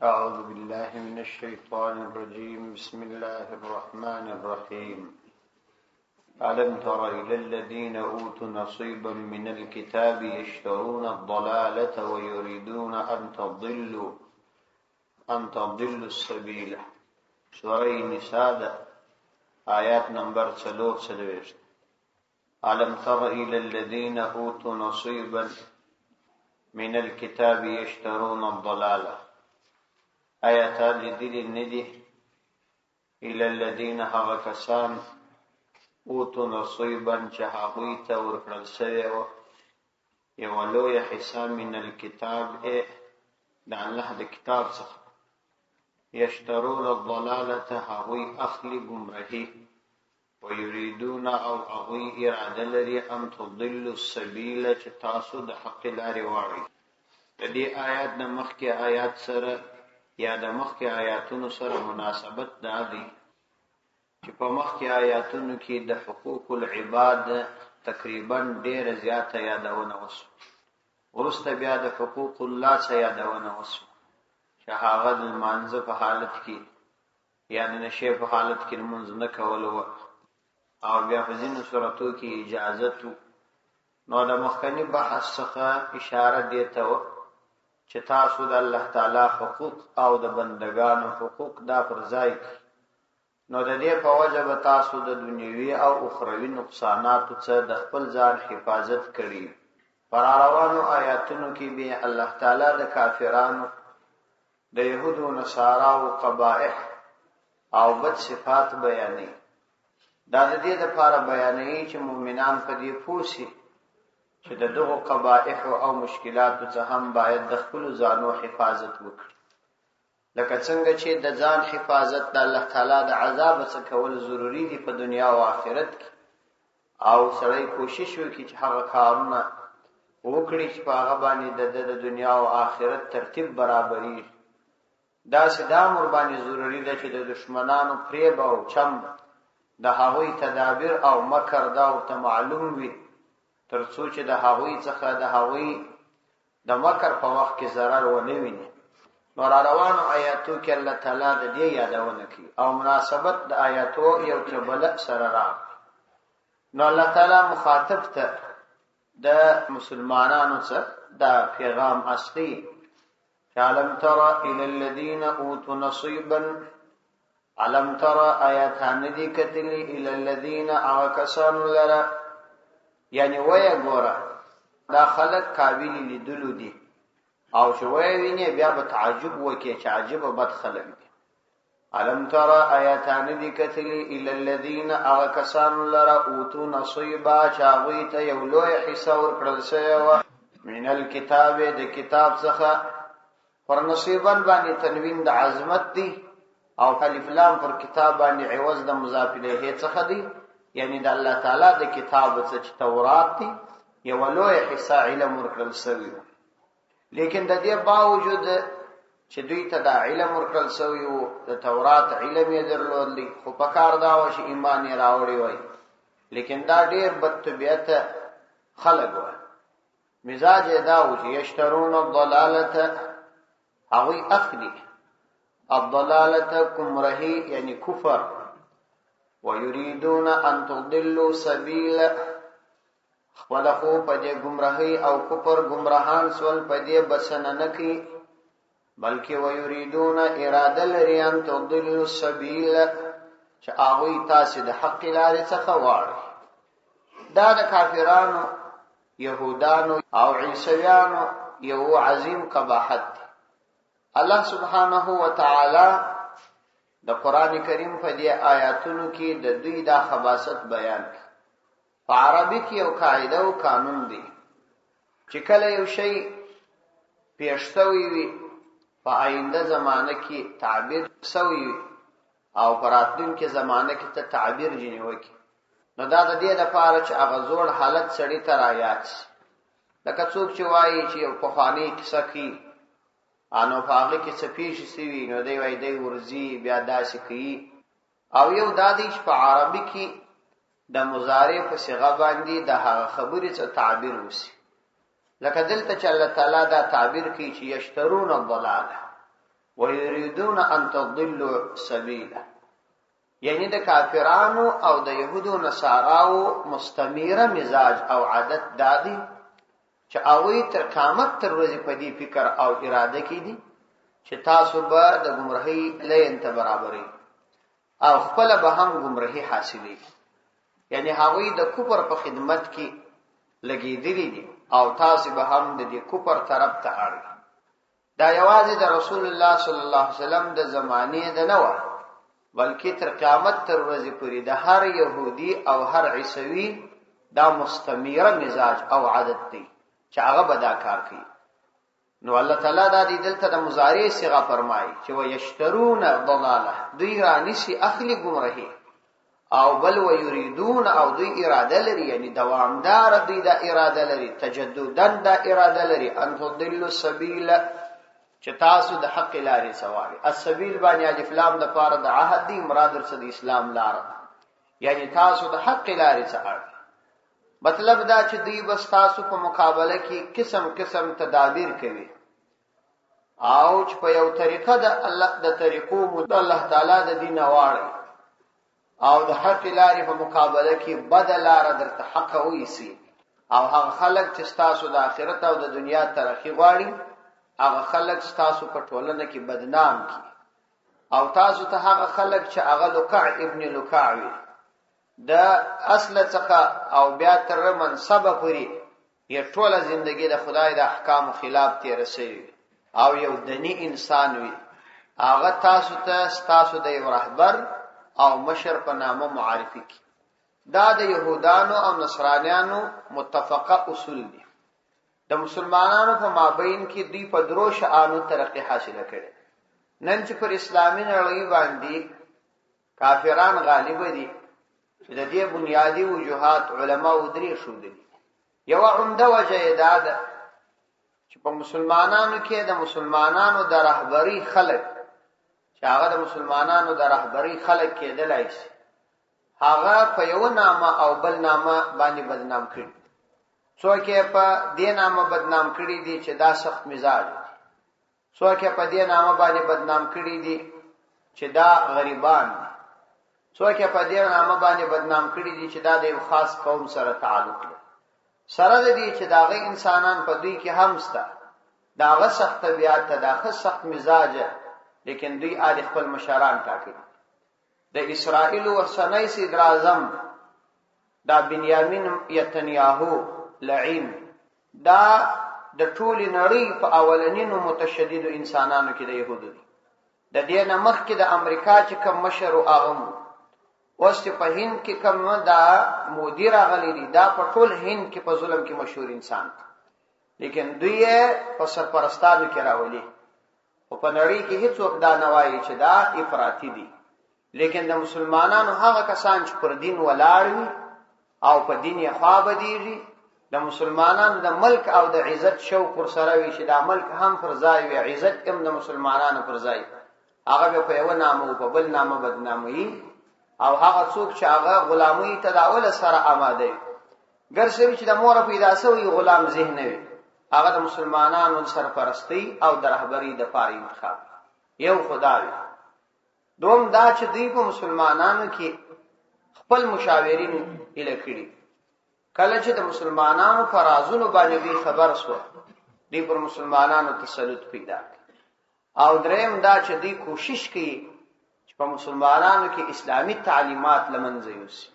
أعوذ بالله من الشيطان الرجيم. بسم الله الرحمن الرحيم. ألم تر إلى الذين أوتوا نصيبا من الكتاب يشترون الضلالة ويريدون أن تضلوا السبيل. سورة نساء آيات نمبر 3. ألم تر إلى الذين أوتوا نصيبا من الكتاب يشترون الضلالة. آیات لیدلی ندی الى الذین هغه کسان اوتو نصیبا چې هغوی ته ورکړل شوی و یوه لویه حصه من الکتاب د الله د کتاب څخه یشترون الضلالة هغوی اخلی گمراهی ویریدون او هغوی اراده لري ان تضلوا السبیل چې تاسو د حق لارې واړئ. د دې آیات د مخکې آیات سره یا د مخکې آیاتونو سره مناسبت دا دی چې په مخکې آیاتونو کې د حقوق العباد تقریبا ډېره زیاته یادونه وسوه. وروسته بیا د حقوق الله څخه یادونه وسوه چې هغه د لمانځه په حالت کې یا د نشې په حالت کې لمونځ نه کول و او بیا په ځینو صورتو کې اجازت و. نو د مخکني بحث څخه اشاره دې ته و چې تاسو د الله تعالی حقوق او د بندگانو حقوق دا پر ځای نو د دې په وجه به تاسو د دنیوي او اخروی نقصاناتو څخه د خپل ځان حفاظت کړئ. پر روانو آیاتونو کې به الله تعالی د کافرانو د يهودو او نصاراو قبائح او بد صفات بیانې. دا د دې لپاره بیانې چې مؤمنان په دې پوه شي چې د دغو قبائح او مشکلاتو څخه هم باید د خپل ځانو حفاظت وکړي. لکه څنګه چې د ځان حفاظت د الله تعالی د عذاب څخه کول ضروری دي په دنیا او آخرت کې او سړی کوشش وکړي چې هغه کارونه وکړي چې په هغه باندې د دنیا او آخرت ترتیب برابري. دا سدا مر باندې ضروری ده چې د دشمنانو فریب او چم د هغوی تدابیر او مکر دا او ته معلوم وي ترڅو چې د هغوی څخه د هغوی د مکر په وخت کې ضرر ونه ویني. نو را روانو آیاتو کې الله تعالی د دې یادونه کوي او مناسبت د آیاتو یو تر بل سره راغلی. نو الله تعالی مخاطب ته د مسلمانانو څخه دا پیغام اصلي علم تر الى الذين اوتوا نصيبا. علم تر آیاتان دي کتلی الى الذين اعكسان لرا یعنی وای ګوره دا خلق قابل لیدلو دي او چې وای ویني بیا به تعجب وکي چې عجب بد خلق دي. علم ترى آیاتان دي کتلی الى الذين اعكسان لرا اوتو نصيبا چاوي ته یو لوی حصہ ورکړل شوی من الكتاب د کتاب څخه. پر نصیبا باندې تنوین د عظمت دي او الف لام پر کتاب باندې عوض د مضاف الیه څخه دي یعنی د الله تعالی د کتاب څخه تورات دی یو لوی حصہ علم ورکړل شوی. لیکن د دې باوجود چې دوی ته د علم ورکړل شوی او د تورات علم یې درلودلی خو په کار دا و چې ایمان یې راوړی وای. لیکن دا ډېر بد طبیعت خلق و. مزاج دا و چې یشترون الضلالة هغوی اخلی الضلالة گمراهی یعنی کفر ويريدون ان تضلوا سبيل. خپلخو په دې گمراهي او کفر گمراهان سول په دې بسنه نکي بلکې ويريدون اراده لري ان تضلوا سبيل چې هغه تاسو د حق لارې څخه واړي. دا د کافرانو يهودانو او عیسویانو یو عظیم قباحت دی. الله سبحانه وتعالى د قران کریم په دې آیاتونو کې د دوی د خباثت بیان کړي. په عربي کې یو قاعده او قانون دی چې کله یو شی پیښتوي وي په آینده زمانه کې تعبیر سوی او پراتونکو زمانه کې ته تعبیر جنې وکي. نو دا د دې لپاره چې هغه زوړ حالت سړی تر آیات لکه څوک چې وایي چې یو پخوانی کیسه کې انو هغه کې څه پیښ شي نو دی وای دی ورزي بیا داسې کوي او یو دادی چې په عربي کې د مضارع په صيغه باندې د هغه خبرې څخه تعبیر وسی لکه دلته چې الله تعالی دا تعبیر کوي چې یشترون الضلاله ويريدون ان تضلوا سبيلا. یعنی د کافرانو او د يهودو نصاراو مستمره مزاج او عادت دادي چې اوی تر قیامت تر ورځې په دې فکر او اراده کې دي چې تاسو به د گمراهۍ لین ته برابرې او خپل به هم گمراهۍ حاصلې. یعنی هغوی د کفر په خدمت کې لګېدلي دي او تاسو به هم د دې کفر طرف ته اړئ. دا یوازې د رسول الله صلی الله علیه وسلم د زمانې د نه وه، بلکې تر قیامت تر ورځې پورې د هر يهودي او هر عیسوي دا مستمره مزاج او عادت دی چې هغه به دا کار کوي. نو الله تعالی دا دی دلته د مضارع صيغه فرمایي چې ويشترون ضلاله، دوی رانیسي اخلي گمراهي، او بل ويريدون او دوی اراده لري، یعنی دوامدار دوی دا اراده لري، تجددن دا اراده لري ان تضلوا السبيل، چې تاسو د حق لارې سواري. السبيل باندې الف لام د پاره د عهد دی، مراد ورسره د اسلام لار، یعنی تاسو د حق لارې سواري. مطلب دا چې دوی بس تاسو په مقابله کې قسم قسم تدابیر کوي او چې په یو طریقه د الله د طریقو د الله تعالی د دین واړي او د حق لارې په مقابله کې بدل لار درته حق وېسي. او هغه خلک چې تاسو د آخرت او د دنیا ترقی غواړي، هغه خلک تاسو په ټولنه کې بدنام کی، او تاسو ته هغه خلک چې هغه لقع ابن لقع وي د اصل څخه او بیا تر منصب پورې یې ټوله ژوندۍ د خدای د احکام خلاف تیر شوی او یو دنی انسان وي، هغه تاسو د یو رهبر او مشر په نامه معرفي کی. دا د يهودانو او نصرانیانو متفقه اصول دي. د مسلمانانو په مابین کې دوی په درو شانو ترقی حاصله کړي. نن چې پر اسلامي نړۍ باندې کافران غالب دي، چې د دې بنیادی وجوهات علما و درې شو دي. یو عمده وجه دا ده چې په مسلمانانو کې د مسلمانانو د رهبری خلک چې هغه د مسلمانانو د رهبری خلک کېدلای شي، هغه په یو نامه او بل نامه باندې بدنام کړي. څوک په دې نامه بدنام کړي دي چې دا سخت مزاج دي، څوک په دې نامه باندې بدنام کړي دي چې دا غریبان دي، څوک په دې نامه باندې بدنام کړي دي چې دا د یو خاص قوم سره تعلق لري. سره دې چې داغه انسانان په دوی کې هم ستا داغه سخت طبيعت ته داغه سخت مزاج، لیکن دوی آل خپل مشران ټاکي. د اسرائیل ورسنۍ صدر اعظم دا بنیامین نتنیاهو لعین دا د ټولي نړۍ په اولنینو متشدد انسانانو کې د يهودو دي. د دې نه مخکې د امریکا چې کوم مشر او اغم اوس په هند کې کوم دا مدیر غلي دي، دا په ټول هند کې په ظلم کې مشهور انسان، لیکن دوی په سرپرستانو کې راولي او په نړۍ کې هیڅوک دا نه وایي چې دا افراطي دي. لیکن د مسلمانانو هغه کسان چې پر دین ولاړ وي او په دین یې خوا بدیږي، د مسلمانانو د ملک او د عزت شوق پر سره وي چې دا ملک هم پر ځای وي، عزت هم د مسلمانانو پر ځای، هغه په یو نامه او په بل نامه بدنامي، او هغه څوک چې هغه غلامي تداول سره آماده ګرځوي چې د مور پیدا شوی غلام ذهن وي، هغه د مسلمانانو سرپرستی او د رهبری د پاره انتخاب یو خدای. دوم دا چې دوی په مسلمانانو کې خپل مشاورین اله کړي. کله چې د مسلمانانو پر رازونو باندې خبر شو، دوی پر مسلمانانو تسلط پیدا کړ. او دریم دا چې دوی کوشش کوي چې په مسلمانانو کې اسلامی تعلیمات لمنځه یوسي.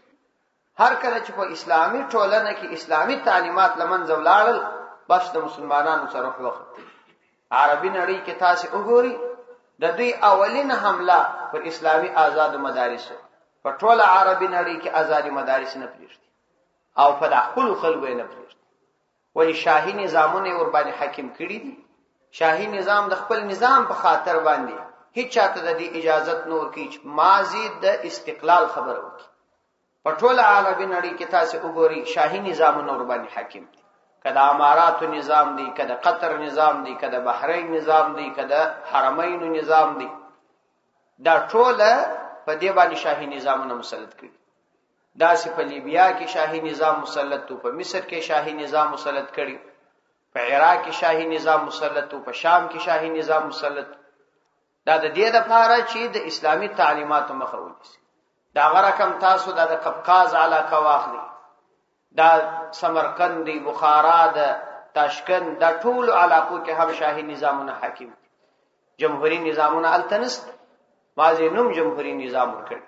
هر کله چې په اسلامی ټولنه کې اسلامی تعلیمات لمنځه ولاړل، بس د مسلمانانو سره وخت. عربي نړۍ کې تاسو وګورئ، د دوی اولین حمله پر اسلامی آزاد مدارس په ټوله عربي نړۍ کې آزادي مدارس نه پریږدي او په خپل خلکو نه پریږدي. ولی شاهي نظامونه ور باندې حاکم کړي دي. شاهي نظام د خپل نظام په خاطر باندې هیڅ چاته د دې اجازه نور کوي چې مازی د استقلال خبره وکړي. په ټوله عربي نړۍ کې تاسو وګورئ، شاهي نظامونه ور باندې حاکم دي. کله اماراتو نظام دی، کله قطر نظام دی، کله بحرین نظام دی، کله حرمین نظام دی، دا ټوله په دې باندې شاهي نظامونه مسلط کړي. دا چې په لیبیا کې شاهي نظام مسلط و، په مصر کې شاهي نظام مسلط کړي، په عراق کې شاهي نظام مسلط و، په شام کې شاهي نظام مسلط. دا د دې لپاره چې د اسلامی تعلیماتو مخه ونیسي. دا غره کم تاسو د قفقاز علاقه واخلي، دا سمرقند دی، بخارا ده، تاشکند، دا ټول علاقو کې هم شاهي نظامونه حاکم، جمهوری نظامونه التنست مازی نوم جمهوری نظام ورکړي،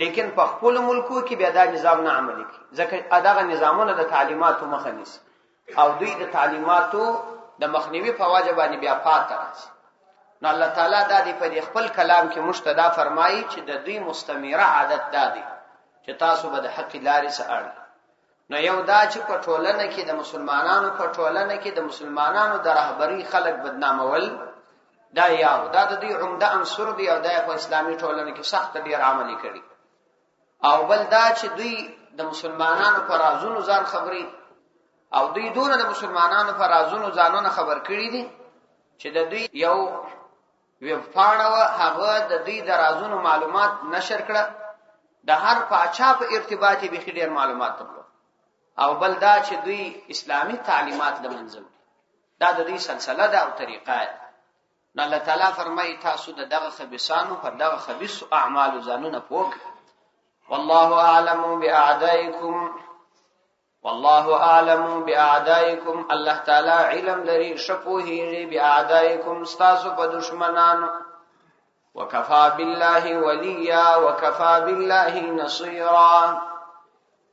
لیکن په خپل ملکو کې بیا دا نظام نه عملي کوي، ځکه دغه نظامونه د تعلیماتو مخه نیسي او دوی د تعلیماتو د مخنیوي په وجه باندې بیا پاتې راځي. نو الله تعالی دا دی په خپل کلام کې مشتدا فرمایي چې د دوی مستمره عادت دا دی چې تاسو به د حق لارې سره اړ. نو یو دا چې په ټولنه کې د مسلمانانو په ټولنه کې د مسلمانانو د رهبری خلق بدنامول دا یو دا د دې عمده عنصر دی او دا په اسلامي ټولنه کې سخت ډیر عملي کړي. او بل دا چې دوی د مسلمانانو پر رازونو ځان خبري او دوی دونه د مسلمانانو پر رازونو ځانونه خبر کړي دي چې د دوی یو ویب پاڼه هغه د دوی د رازونو معلومات نشر کړه، د هر پاچا په ارتباطي به ډیر معلومات درلود. او بل دا چې دوی اسلامی تعلیمات لمنځم دا د دوی سلسله ده او طریقه ده. نو الله تعالی فرمایي تاسو دغه خبيثانو په دغه خبيث اعمال ځانونه پوک. والله اعلم باعدائكم، والله اعلم باعدائكم، الله تعالی علم لري شپوهي باعدائكم استاسو په دشمنانو. وكفى بالله وليا وكفى بالله نصيرا،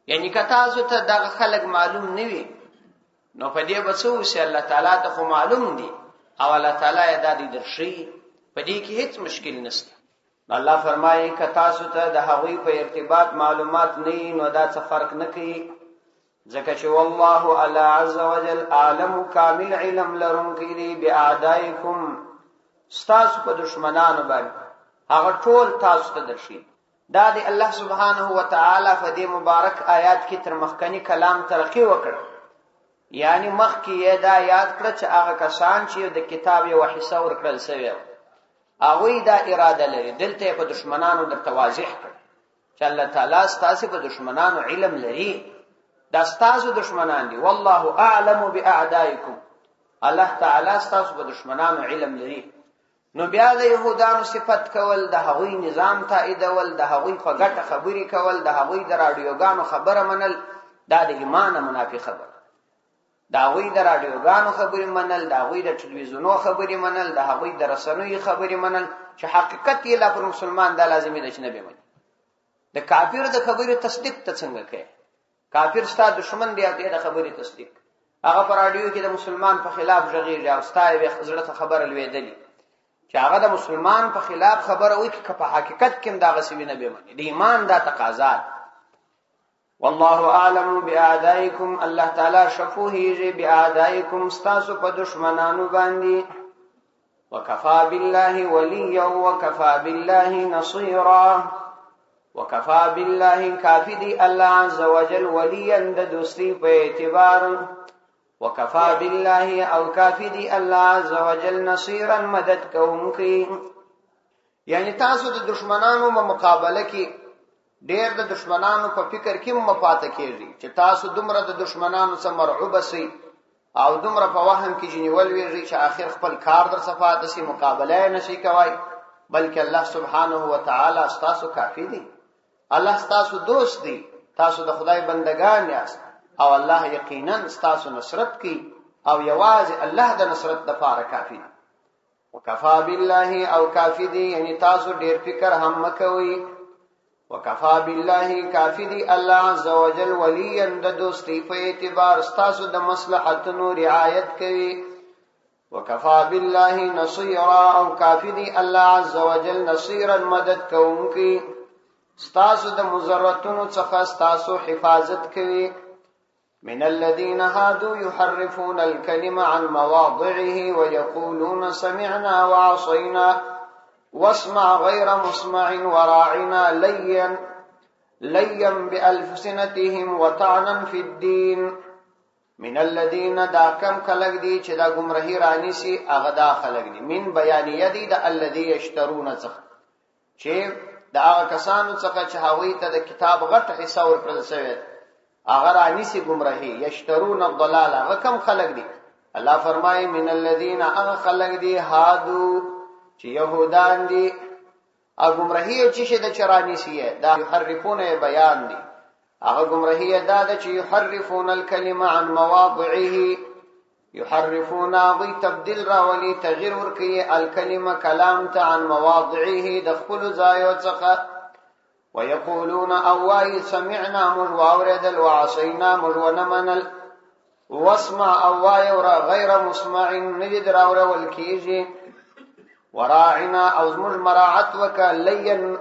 یعنی کتاسو ته دغه خلق معلوم نوي نو په دې بچو چې الله تعالی ته خو معلوم دي او الله تعالی یې دادی درشي، په دې کې هیڅ مشکل نشته. الله فرمایي کتاسو ته د هغوی په ارتباط معلومات نه نو دا څه فرق نه کوي، ځکه چې والله الا عز وجل عالم کامل علم لرونکی دی باعدائکم استاسو په دشمنانو باندې هغه ټول تاسو ته درشي. دا دی الله سبحانه و تعالی په دې مبارک آیات کې تر مخکنی کلام ترقی وکړ، یعنی مخکې یې دا یاد کړ چې هغه کسان چې د کتاب یو حصہ ورکړل شوی هغه دا اراده لري، دلته په دشمنانو درته واضح کړ چې الله تعالی ستاسو په دشمنانو علم لري، دا ستاسو دشمنان دي. والله اعلم باعدائکم، الله تعالی ستاسو په دشمنانو علم لري. نو بیا د يهودانو صفت کول، د هغوی نظام تاییدول، د هغوی په ګټه خبرې کول، د هغوی د رادیوګانو خبره منل، دا د ایمان منافي خبره. د هغوی د رادیوګانو خبرې منل، د هغوی د ټلویزیونو خبرې منل، د هغوی د رسنیو خبرې منل چې حقیقت یې لا پر مسلمان دا لازمي ده چې نه به مني. د کافر د خبرې تصدیق ته څنګه کوي؟ کافر ستا دشمن دی او د خبرې تصدیق، هغه په رادیو کې د مسلمان په خلاف غږیږي او ستا یې زړه خبره لویدلی چې هغه د مسلمان په خلاف خبره وایي چې په حقیقت کې دا غسوی نه به مني. د ایمان دا تقاضا. والله اعلم باعدائکم، الله تعالی شفوهی باعدائکم استاسو په دشمنانو باندې. وکفى بالله وليا وكفى بالله نصيرا، وكفى بالله کافی دی الله عز وجل وليا د دوستی په اعتبار، وكفى بالله او کافی دی الله عز وجل نصيرا مدد کوونکی. یعنی تاسو د دشمنانو مقابله کې ډېر د دشمنانو په فکر کې مفاته کېږي چې تاسو دومره د دشمنانو سره مرعوب سي او دومره په وهم کې جنول ویږي چې آخر خپل کار در صفات سي مقابله نشي کوي، بلکې الله سبحانه و تعالی تاسو کافی دی، الله تاسو دوست دی، تاسو د خدای بندگان یاست او الله یقینا تاسو نصرت کوي او یوازې الله د نصرت لپاره کافی دی. وکفى بالله او کافی دی یعنی تاسو ډېر فکر هم مکوئ. وکفى بالله کافی دی الله عز وجل وليا د دوستی په اعتبار تاسو د مصلحتونو رعایت کوي. وکفى بالله نصيرا او کافی دی الله عز وجل نصيرا مدد کوونکی، تاسو د مضرتونو څخه تاسو حفاظت کوي. من الذين هادوا يحرفون الكلم عن مواضعه ويقولون سمعنا وعصينا واسمع غير مسمع وراعنا ليا بألسنتهم وطعنا في الدين. من الذين دا کم خلق دي چې دا گمراهی رانی سي هغه دا خلق دي من بیانیه دي د الذي يشترون څخه چې دا هغه کسانو څخه چې هغوی ته د کتاب غټ حصہ ورکړل شوی هغه رانی سي گمراهی يشترون الضلال هغه کم خلق دي. الله فرمایي من الذين هغه خلق دي هادو چې يهودان دي او گمراهی چې شه د چرانی سیه دا يحرفون بیان دي هغه گمراهی دا د چې يحرفون الكلمه عن مواضعه يحرفون ضي تبديل راولي تغيير ورکي الكلمه كلام ته عن مواضعه د خپل ځایو څخه ويقولون اوای سمعنا مجواردل وعصينا مجونمنل واسمع اوای ور غیر مسمع نجد راور والکیجی وراعنا او زمج مراعت وک لین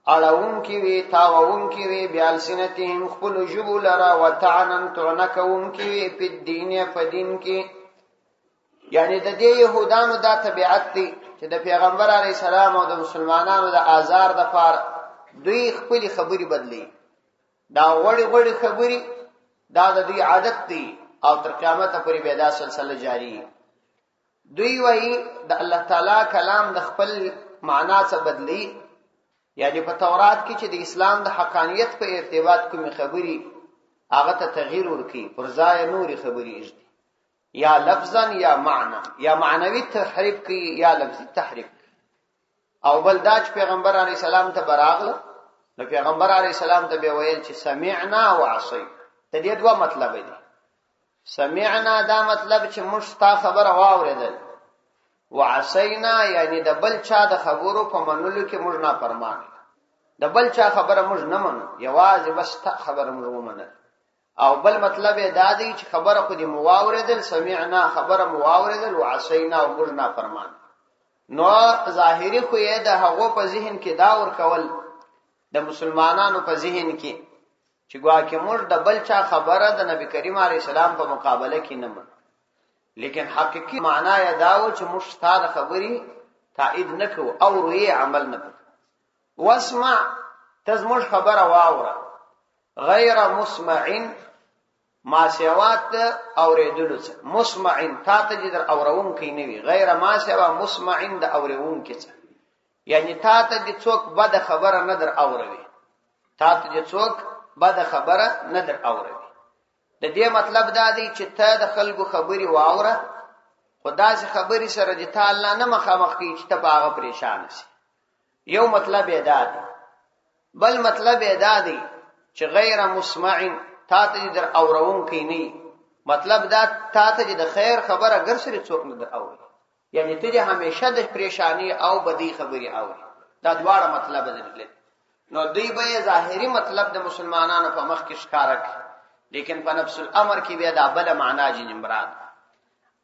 علون کی وی تاون کی وی بیالسنتهم خپل جبل را وتعنن تعنکون کی وی په دین په دین کی یعنی د دې يهودانو دا طبيعت دي چې د پیغمبر علی السلام او د مسلمانانو د آزار د پار دوی خپل خبري بدلی دا وړي وړي خبري دا د دې عادت دي او تر قیامت پورې به دا سلسله جاری دوی وایي د الله تعالی کلام د خپل معنا څخه بدلی یعنی په تورات کې چې د اسلام د حقانیت په ارتباط کومي خبري هغه ته تغییر ورکي پر ځای نوري خبري اجدي یا لفظا یا معنا یا معنوي تحریف کوي یا لفظي تحریف او بل دا چې پیغمبر علی السلام ته براغله نو پیغمبر علی السلام ته به ویل چې سمعنا وعصينا د دې دوه مطلب دي سمعنا دا مطلب چې موږ ستا خبره واوریدل وعصينا یعنی د بل چا د خبرو په منلو کې موږ نه فرمان د بل چا خبره موږ نه منو یوازې بس تا خبره موږ ومنل او بل مطلب دا دی چې خبره خو دې مواوریدل سمعنا خبره مواوریدل وعصينا او موږ نه فرمان نو ظاهری خو یې د هغه په ذهن کې دا ور کول د مسلمانانو په ذهن کې چې ګواکې موږ د بل چا خبره د نبی کریم علیه السلام په مقابله کې نه منو لیکن حقیقي معنا یې دا و چې موږ ستاسو خبري تایید نکو او روی عمل نه وکړو واسمع تزمج خبره واوره غیر مسمع ما سیوات اوریدلو څه مسمع تا ته جدر اورون کې نه وي غیر ما سیوا مسمع د اورون کې څه یعنی تا ته د څوک بد خبره نه در اوروي تا ته د څوک بد خبره نه در اوروي د دې مطلب دا دی چې ته د خلکو خبري واوره خدا سي خبري سره د تعالی نه مخامخ کی چې ته باغ پریشان شې یو مطلب یې دا دی بل مطلب یې دا دی چې غیر مسمع تا ته در اورون کې نه مطلب دا تا ته د خیر خبره ګر سره څوک نه در اوري یعنی ته همیشه د پریشانی او بدی خبري اوري دا دواړه مطلب دی نو دوی به ظاهری مطلب د مسلمانانو په مخ کې ښکارا کوي لیکن په نفس الامر کې بیا دا بل معنا جن مراد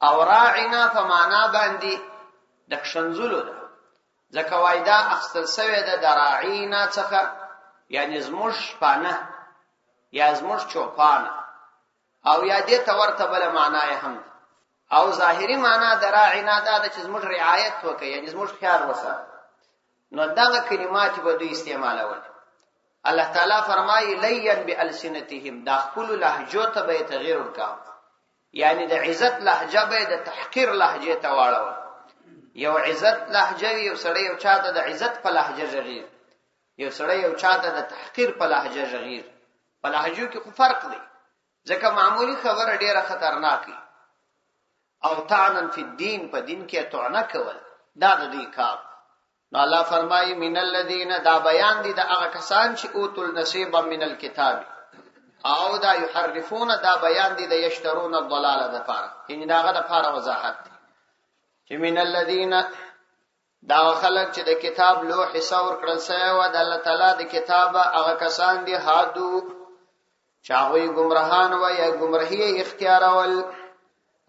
او راعنا فمعنا باندې د شنزلو ده ځکه وایدا اخستل سوی ده دراعینا څخه یعنی زموش پانه یا زموش چوپانه او یا دې تورته بل معنا یې هم او ظاهری معنا دراعینا دا چې زموش رعایت وکړي یعنی زموش خیال وسه نو دغه کلمات به دوی استعمالول الله تعالی فرمایي لین بالسنتهم دا خپل لهجو ته به تغییر وکا یعنی د عزت لهجه به د تحقیر لهجه ته واړو یو عزت لهجه یو سړی یو چاته د عزت په لهجه ژغیر یو سړی یو چاته د تحقیر په لهجه ژغیر په لهجو کې فرق دی ځکه معمولی خبره ډیره خطرناکه او طعنن فی الدین په دین کې طعنه کول دا د دې کار نو الله فرمایي من الذين دا بیان دي د هغه کسان چې اوتل نصیبا من الكتاب او دا يحرفون دا بیان دي د یشترون الضلاله د پاره یعنی داغه د پاره وضاحت چې من الذين دا خلک چې د کتاب لوح ثور کړل سوی و د الله تعالی د کتاب هغه کسان دي هادو چاوي گمراهان و یا گمراهي اختیارول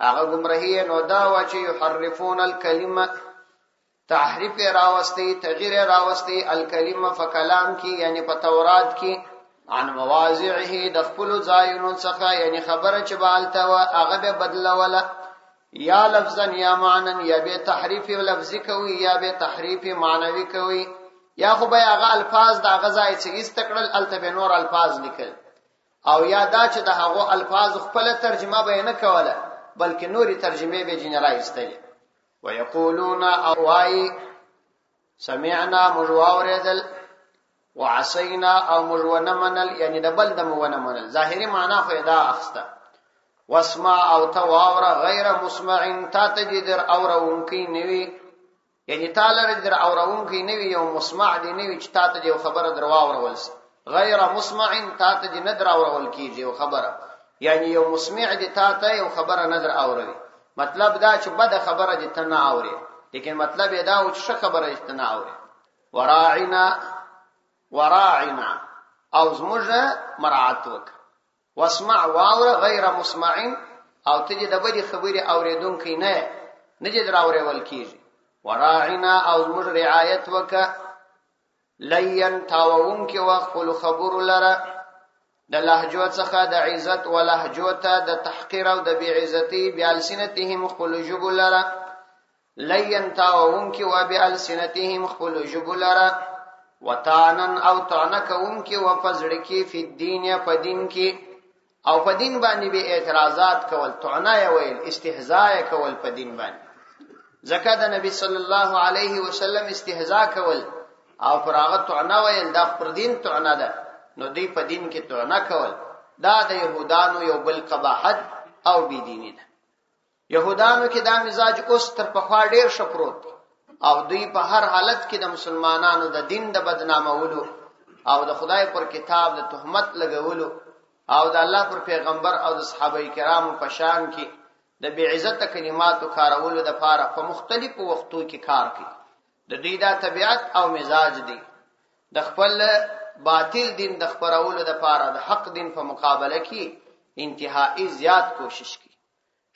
هغه گمراهي نو دا و چې يحرفون الكلمه تحریف راوستی تغییر راوستی الکلمه فکلام کی یعنی په تورات کی عن مواضعه د خپل ځایونو څخه یعنی خبره چې بالته و هغه به بدلوله یا لفظا یا معنا یا به تحریف لفظی کوي یا به تحریف معنوي کوي یا خو به هغه الفاظ د غزای چې استقرال التبه نور الفاظ لیکل او یا دا چې د هغه الفاظ خپل ترجمه به نه کوله بلکې نوري ترجمه به جنرال استل ويقولون اوای سمعنا مجواردل وعصينا او مجونمنل یعنی د بل د مونمنل ظاهری معنا خو دا اخسته واسمع او تواور غیر مسمع تا تجدر اورونکی نوی یعنی تعالی در اورون کې نه وي یو مسمع دی نه وي چې تاسو یو خبره درواورول سي غیر مسمع تاسو نه دراورول کیږي یو خبره یعنی یو مسمع دی تاسو یو خبره نه در اوروي مطلب دا چې بد خبره دې ته نه اوري لیکن مطلب دا و چې ښه خبره دې ته نه اوري وراعنا او زموږ مراعات وک واسمع واور غیر مسمع او ته دې د بدی خبرې اوریدونکې نه دې دراورول کیږي وراعنا او زموږ رعایت وک لین تاوون کې وخپل خبر لره د لهجو څخه د عزت و لهجو ته د تحقیر او د بی عزتی بالسنتهم خپل جبل لره لین تاوون کې و بالسنتهم خپل جبل لره وتانن او تعنکون کې و فزړ کې په دین په دین کې او په دین باندې به اعتراضات کول تعنای ویل استهزاء کول په دین باندې ځکه د نبی صلی الله علیه وسلم استهزاء کول او فراغت تعنا ویل دا پر دین تعنا ده نو دی په دین کې تعنا کول دا د يهودانو یو بل قباحت او بی دینی ده يهودانو کې دا مزاج اوس تر پخوا ډیر شپروت او دوی په هر حالت کې د مسلمانانو د دین د بدنامولو او د خدای پر کتاب د تهمت لګولو او د الله پر پیغمبر او د صحابه کرامو په شان کې د بی عزت کلماتو کارولو د پاره په مختلفو وختو کې کار کوي د دې دا طبيعت او مزاج دی د خپل باطل دین د خبرولو د پاره د حق دین په مقابله کې انتهایی زیات کوشش کوي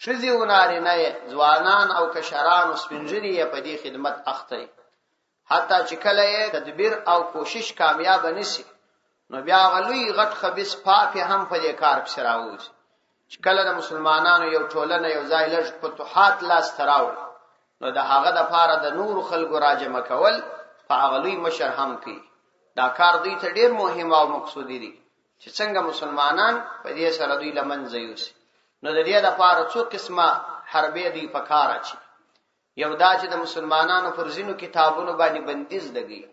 شذي ونارینه ځوانان او کشران او سپنجری په دې خدمت اخته حتی چې کله یې تدبیر او کوشش کامیاب نشي نو بیا غلوی غټ خبيث پاپي هم په دې کار کې راوځي چې کله د مسلمانانو یو ټولنه یو ځای لږ فتوحات لاس تراوړي نو د هغه د پاره د نور خلکو راجمه کول په غلوی مشر هم کوي دا کار دوی ته ډیر مهم او مقصودی دی چې څنګه مسلمانان په دې سره دوی لمنځه یوسي نو د دې لپاره څو قسمه حربې دی په کار اچي یو دا چې د مسلمانانو پر ځینو کتابونو باندې بندیز لګي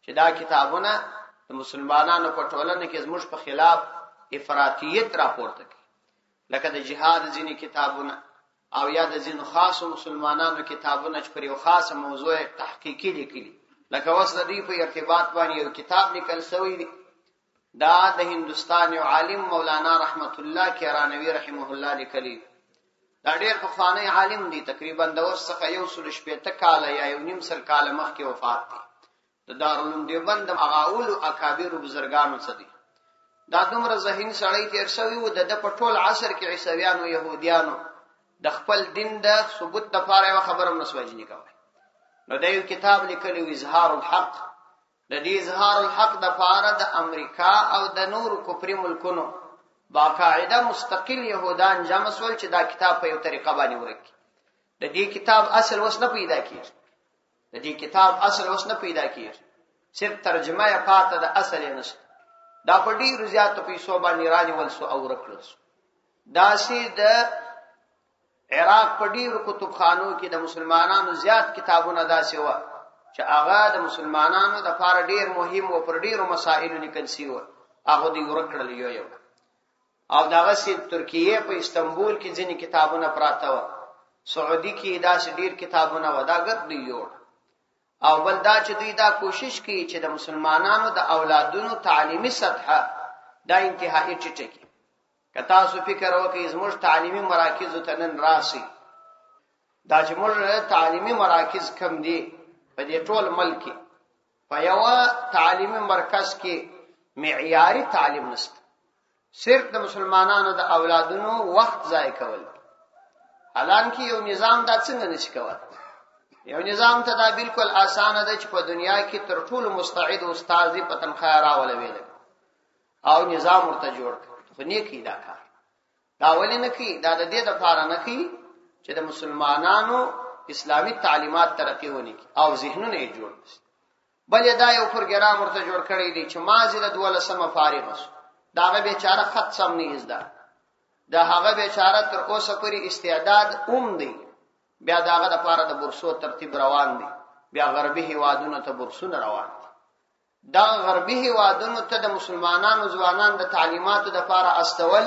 چې دا کتابونه د مسلمانانو په ټولنه کې زموږ په خلاف افراطیت راپورته کوي لکه د جهاد ځینې کتابونه او یا د ځینو خاصو مسلمانانو کتابونه چې پر یو خاصه موضوع تحقیقي لیکلي لکه اوس د دې په ارتباط باندې یو کتاب لیکل شوی دی دا د هندستان یو عالم مولانا رحمت الله کیرانوی رحمه الله لیکلی دا ډېر پخوانی عالم دی تقریبا د اوس څخه یو سل شپېته کال یا یو نیم سل کال مخکې وفات دی د دارالعلوم دیوبند مغاول اکابر بزرګانو څخه دی دا دومره ذهین سړی تیر شوی و د په ټول عصر کې عیسویانو يهوديانو د خپل دین د ثبوت لپاره یو خبره مسوجنی کوي نو دا یو کتاب لیکلی اظهار الحق د دې اظهار الحق د لپاره د امریکا او د نور کفر ملکونو باقاعده مستقل يهودان جمع سول چې دا کتاب په یو طریقه باندې ورکی د دې کتاب اصل وس نه پیدا کیږي د دې کتاب اصل وس نه پیدا کیږي صرف ترجمه یې پاته د اصل یې نشته دا په ډیرو زیاتو پیسو باندې رانی ولسو او رکړل دا سي د عراق په ډیرو کتابخانو کې د مسلمانانو زیات کتابونه داسې و چې هغه د مسلمانانو د لپاره ډیر مهم او پر ډیرو مسائلو لیکل شوی و هغه دی ورکړل یو او دغه سي ترکیه په استنبول کې ځینې کتابونه پراته و سعودي کې داسې ډیر کتابونه و دا ګرد دی یو او بل دا چې دوی دا کوشش کوي چې د مسلمانانو د اولادونو تعلیمي سطحه دا انتهایی ټیټه کی کتا سو فکر وکړئ زموږ تعلیمي مراکز ته نن راسي دا چې موږ تعلیمي مراکز کم دي په دې ټول ملک په یو تعلیمي مرکز کې معیاري تعلیم نشته صرف د مسلمانانو د اولادونو وخت ضایع کول حالانکه یو نظام دا څنګه نشي کولای یو نظام ته دا بالکل اسانه ده چې په دنیا کې تر ټولو مستعد استاد په تنخواه راولې ویل او نظام ورته جوړ کړ خو نه کی دا کار دا ولې نه کی دا د دې لپاره نه کی چې د مسلمانانو اسلامی تعلیمات ترقی ونی او ذهنونه یې جوړ کړي بل دا یو پروګرام ورته جوړ کړی دی چې مازه د 12 فارغ شو داغه بیچاره خط سم نه یزدا دا هغه بیچاره تر اوسه پوری استعداد دی بیا داغه د پاره د بورسو ترتیب روان دي بیا غربي هوادونو ته بورسونه روان دي دا غربي هوادونو ته د مسلمانانو ځوانان د تعلیماتو د پاره استول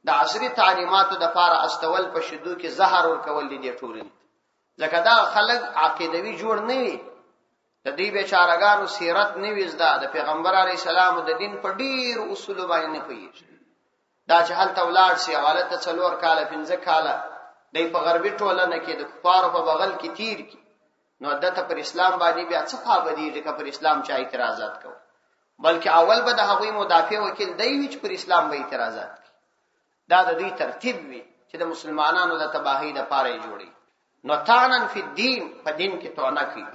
د عصري تعلیماتو د پاره استول په شدو کې زهر ور کول دي ټولني ځکه دا خلک عقیدوي جوړ نه وي، د دې بیچارهګانو سیرت نه وي زده، د پیغمبر علی السلام د دین په ډیر اصول باندې نه پوهیږي. دا چې هلته ولاړ شي حالت 4 کاله 15 کاله دای په غربي ټولنه کې د کفارو په بغل کې تیر کی، نو دته پر اسلام باندې بیا څه پابندي لکه پر اسلام چا اعتراضات کوي، بلکې اول به د هغوی مدافع وکیل دی چې پر اسلام به اعتراضات کوي. دا د دې ترتیب وي چې د مسلمانانو د تباہی د پاره جوړي. نو طعنن فی الدین، په دین کې طعنه کوي.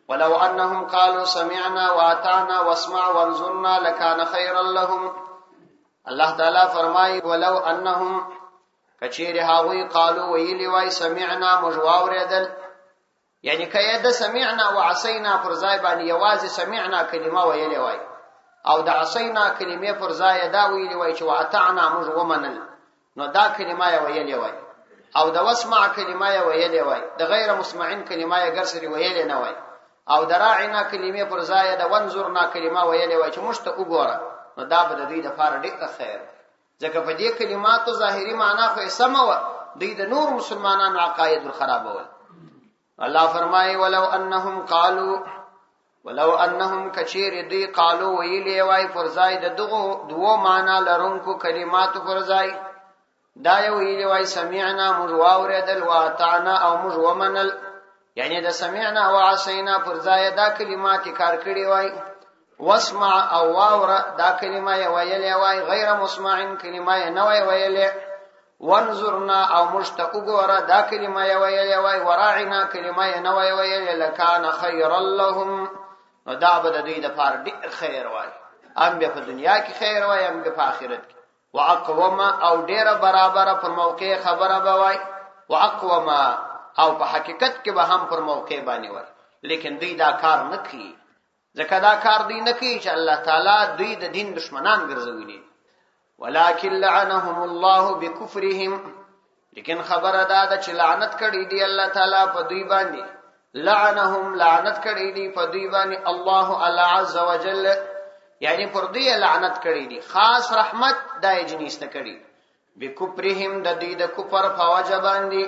ولو انهم قالوا سمعنا واطعنا واسمع وانظرنا لكان خيرا لهم. الله تعالی فرمایي ولو انهم کچیر هاوی قالو ویلی وای سمعنا مجواوردل، یعنی کای د سمعنا وعصینا پر ځای باندې یوازې سمعنا کلمه ویلی وای، او د عصینا کلمه پر ځای دا ویلی وای چې واطعنا موږ ومنل، نو دا کلمه ویلی وای، او د واسمع کلمه ویلی وای، د غیر مسمعين کلمه ګرسری ویلی نه وای، او د راعنا کلمه پر ځای د وانظرنا کلمه ویلی وای چې موږ ته وګوره، نو دا به د دې لپاره ډېر خیر. ځکه په دې کلماتو ظاهري معنا خو سمه و، دوی د نور مسلمانانو عقاید خرابول. الله فرمایي ولو انهم کچیر دی قالو ویلی وای فرزای د دغه دوه معنا لرونکو کلماتو فرزای دا یو ویلی وای سمعنا مجواوردل واطعنا او مجومنل، یعنی د سمعنا وعصینا فرزای دا کلمات کار کړي وای، واسمع او واور دا کلمه ویلې وای، غیر مسمعين کلمه نه ویلې، وانظرنا او مشتقوګوره دا کلمه ویلې وای، وراعنا کلمه نه ویلې، لکان خیر لهم، نو دا به د دې د پاره ډیر خیر وای، ام به په دنیا کې خیر وای ام به په آخرت کې، واقوم او ډیر برابر پر موقع خبره بوای، واقوم او په حقیقت کې به هم پر موقع باندې وای، لیکن دوی دا کار نه کوي. ځکه دا کار دوی نه کوي چې الله تعالی دوی د دین دشمنان ګرځولي. ولکن لعنهم الله بکفرهم، لیکن خبره دا ده چې لعنت کړي دی الله تعالی په دوی باندې، لعنهم لعنت کړي دی په دوی باندې الله عز وجل، یعنی پر دوی لعنت کړي دی، خاص رحمت دای جنیسته کړي، بکفرهم د دې د کفر په وجه باندې،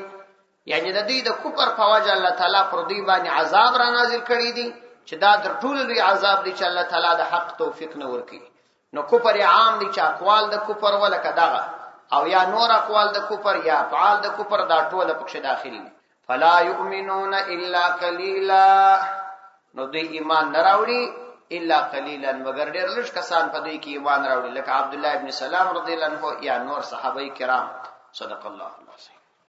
یعنی د دې د کفر په وجه الله تعالی پر دوی باندې عذاب را نازل کړي دی، چې دا در ټول لوی عذاب دی چې الله تعالی د حق توفیق نه ورکړي. نو کفر عام دی چې اقوال د کفر ولکه دغه او یا نور اقوال د کفر یا افعال د کفر دا ټول پکې داخلي دي. فلا یؤمنون الا قلیلا، نو دوی ایمان نه راوړي الا قلیلا مگر ډېر لږ کسان په دوی کې ایمان راوړي، لکه عبد الله ابن سلام رضی الله عنه یا نور صحابه کرام. صدق الله العظیم.